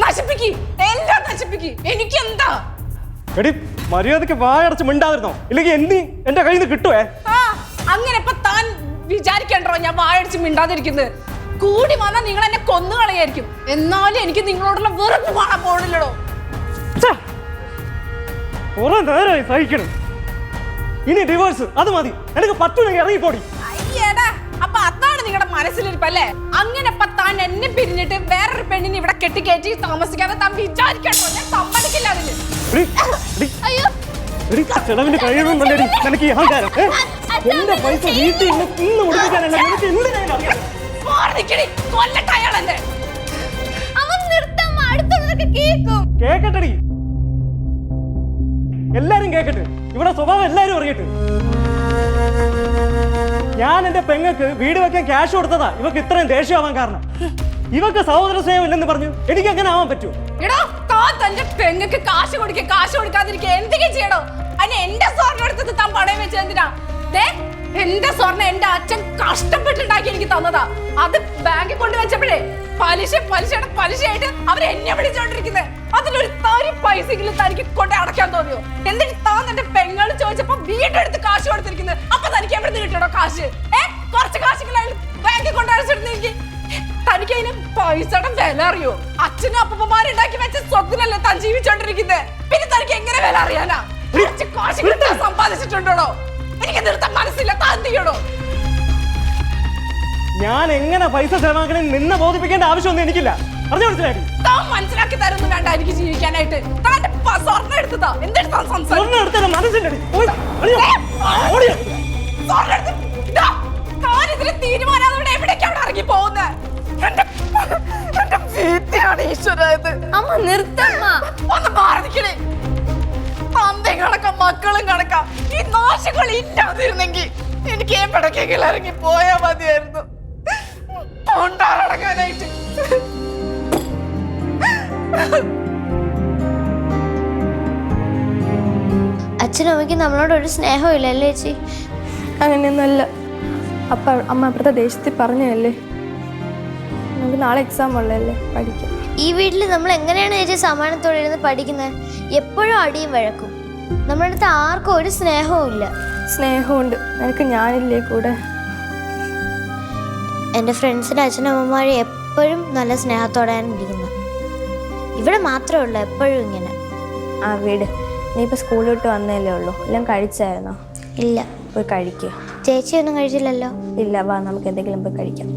നശിപ്പിക്ക്, എല്ലാം നശിപ്പിക്ക്. എനിക്കെന്താ? എടി മര്യാദക്ക് വായടച്ച് മിണ്ടാതിരുന്നോ, ഇല്ലെങ്കിൽ എന്തി എന്റെ കയ്യിൽ നിന്ന് കിട്ടുവേ. അങ്ങനെ ഇപ്പൊ താൻ വിചാരിക്കണ്ടോ ഞാൻ വായടച്ച് മിണ്ടാതിരിക്കുന്നത്? കൂടി വന്നാൽ നിങ്ങൾ എന്നെ കൊന്നുകളയായിരിക്കും. എന്നാലും എനിക്ക് നിങ്ങളോടുള്ള വെറുപ്പ് കാണാൻ പോണില്ലടോ. കുറെ നേരമായി സഹിക്കണം. ഇനി ഡിവോഴ്സ് അത് മതി, എനിക്ക് പറ്റൂലെങ്കിൽ ഇറങ്ങിപ്പോടി. അയ്യേടാ, അപ്പൊ അതാണ് നിങ്ങളുടെ മനസ്സിലിരിപ്പല്ലേ? അങ്ങനെ ഇപ്പൊ താൻ എന്നെ പിരിഞ്ഞിട്ട് വേറൊരു പെണ്ണിനെ ഇവിടെ കെട്ടിക്കയറ്റി താമസിക്കാതെ താൻ വിചാരിക്കണ്ടോ? ഞാൻ സമ്മതിക്കില്ല അതിന്. ചെലവിന് കഴിയുമെന്നല്ലേ എനിക്ക് ഈ അഹങ്കാരം? എന്റെ പൈസ വീട്ടിൽ ഇന്ന് കൊടുക്കാനല്ല, എനിക്ക് എന്തിനാണ് അറിയാം. കേക്കട്ടെടി, എല്ലാരും കേക്കട്ടെ, ഇവിടെ സ്വഭാവം എല്ലാരും അറിയട്ടെ. ഞാൻ എന്റെ പെങ്ങൾക്ക് വീട് വെക്കാൻ ക്യാഷ് കൊടുത്തതാ ഇവക്ക് ഇത്രയും ദേഷ്യമാവാൻ കാരണം. ഇവക്ക് സഹോദര സ്നേഹം ഇല്ലെന്ന് പറഞ്ഞു, എനിക്ക് എങ്ങനെ ആവാൻ പറ്റൂ? തന്റെ പെങ്ങൾക്ക് കാശ് കൊടുക്കാതിരിക്കുക എന്തൊക്കെ ചെയ്യണോ? അതിന് എന്റെ സ്വർണ്ണം എടുത്തത് താൻ പണയം വെച്ചത് എന്തിനാ? എന്റെ സ്വർണ്ണം എന്റെ അച്ഛൻ കഷ്ടപ്പെട്ടുണ്ടാക്കി എനിക്ക് തന്നതാ. അത് ബാങ്കിൽ കൊണ്ടുവച്ചപ്പോഴേ പലിശയുടെ പലിശയായിട്ട് അവര് എന്നെ വിളിച്ചോണ്ടിരിക്കുന്നത്. അതിലൊരു തരി പൈസയെങ്കിലും തനിക്ക് കൊണ്ട് അടയ്ക്കാൻ തോന്നിയോ? എന്നിട്ട് താൻ എന്റെ പെങ്ങൾ ചോദിച്ചപ്പോ വീണ്ടും എടുത്ത് കാശ് കൊടുത്തിരിക്കുന്നത്. അപ്പൊ തനിക്ക് എവിടെ നിന്ന് കിട്ടണോ കാശ്? കുറച്ച് കാശെങ്കിലും ബാങ്കിൽ കൊണ്ട് അടച്ചിരുന്നെങ്കിൽ തനിക്ക് അതിന് പൈസയുടെ വില അറിയോ? അച്ഛനും അപ്പന്മാരുണ്ടാക്കി വെച്ച സ്വത്തിനല്ലേ താൻ ജീവിച്ചോണ്ടിരിക്കുന്നത്. പിന്നെ തനിക്ക് എങ്ങനെ വില അറിയാനാ? കാശ് സമ്പാദിച്ചിട്ടുണ്ടോ? എനിക്ക് നിർത്താൻ മനസ്സില്ല. താൻ ചെയ്യണോ? ഞാൻ എങ്ങനെ പൈസ ചെലവാക്കണേ നിന്നെ ബോധിപ്പിക്കേണ്ട ആവശ്യമൊന്നും എനിക്കില്ല. പറഞ്ഞു മനസ്സിലാക്കി? താൻ മനസ്സിലാക്കി തരുന്നു വേണ്ട എനിക്ക് ജീവിക്കാനായിട്ട്. താന്റെ സ്വർണ്ണം എടുത്തതാ. എന്തെടുത്താ സംസാരം? തീരുമാനം എവിടേക്കാണ് ഇറങ്ങി പോകുന്നത്? അമ്മ നിർത്തമ്മ, ഒന്ന് മാറിക്കണേ. തന്തയും കണക്കാം മക്കളും കണക്കാം. ഈ നാശങ്ങൾ ഇല്ലാതിരുന്നെങ്കിൽ എനിക്ക് എവിടേക്കെങ്കിലും ഇറങ്ങി പോയാ മതിയായിരുന്നു. കൊണ്ടാടങ്ങാനായിട്ട് അച്ഛനും അമ്മയ്ക്ക് നമ്മളോട് ഒരു സ്നേഹവും ഇല്ലല്ലേ ചേച്ചി? അങ്ങനെയൊന്നുമല്ല. അമ്മ അപ്പുറത്തെ ദേശത്തിൽ പറഞ്ഞതല്ലേ, നമുക്ക് നാളെ എക്സാം ഉള്ളതല്ലേ, പഠിക്കാം. ഈ വീട്ടിൽ നമ്മൾ എങ്ങനെയാണ് ചേച്ചി സമാധാനത്തോടെ ഇരുന്ന് പഠിക്കുന്നത്? എപ്പോഴും അടിയും വഴക്കും. നമ്മുടെ അടുത്ത് ആർക്കും ഒരു സ്നേഹവും ഇല്ല. സ്നേഹമുണ്ട്, നിനക്ക് ഞാനില്ലേ കൂടെ? എൻ്റെ ഫ്രണ്ട്സിൻ്റെ അച്ഛനമ്മമാരെ എപ്പോഴും നല്ല സ്നേഹത്തോടെയാണ് ഇരിക്കുന്നത്. ഇവിടെ മാത്രമേ ഉള്ളൂ എപ്പോഴും ഇങ്ങനെ. ആ വീട്, നീ ഇപ്പോൾ സ്കൂളിൽ വിട്ട് വന്നല്ലേ ഉള്ളൂ, എല്ലാം കഴിച്ചായിരുന്നോ? ഇല്ല. പോയി കഴിക്കുക. ചേച്ചിയൊന്നും കഴിച്ചില്ലല്ലോ? ഇല്ല, വാ നമുക്ക് എന്തെങ്കിലും പോയി കഴിക്കാം.